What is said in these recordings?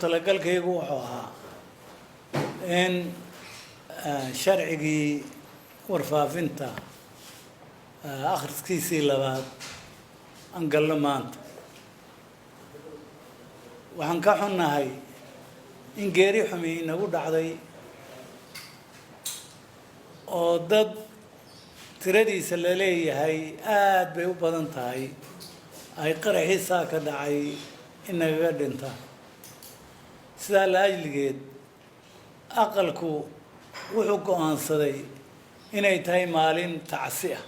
talagalkaygu wuxuu ahaa in sharcigii warfaafinta akhriskiisii labaad aan galno maanta waxaan ka xunnahay in geeri xumi inagu dhacday oo dad tiradiisa la leeyahay aad bay u badan tahay ay qaraxiisaa ka dhacay inagaga dhintaan sidaa la ajligeed aqalku wuxuu go'aansaday inay tahay maalin tacsi ah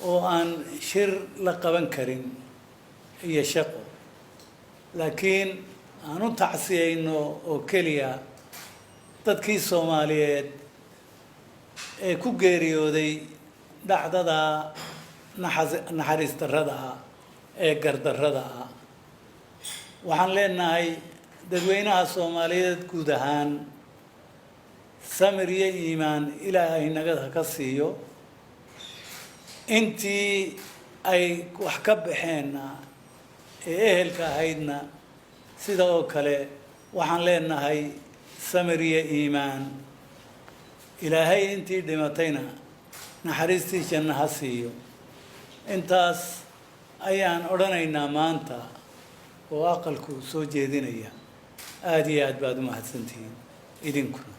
oo aan shir la qaban karin iyo shaqo laakiin aan u tacsiyayno oo keliya dadkii Soomaaliyeed ee ku geeriyooday dhacdada naxariis darrada ah ee gardarrada ah waxaan leenahay dadweynaha Soomaaliyeed guud ahaan samir iyo iimaan Ilaahay naga ka siiyo intii ay wax ka baxeenna ee ehelka ahaydna sida oo kale waxaan leenahay samir iyo iimaan Ilaahay intii dhimatayna naxariistii janno ha siiyo intaas ayaan odhanaynaa maanta oo aqalku soo jeedinaya aad iyo aad baad u mahadsantihiin idinkuna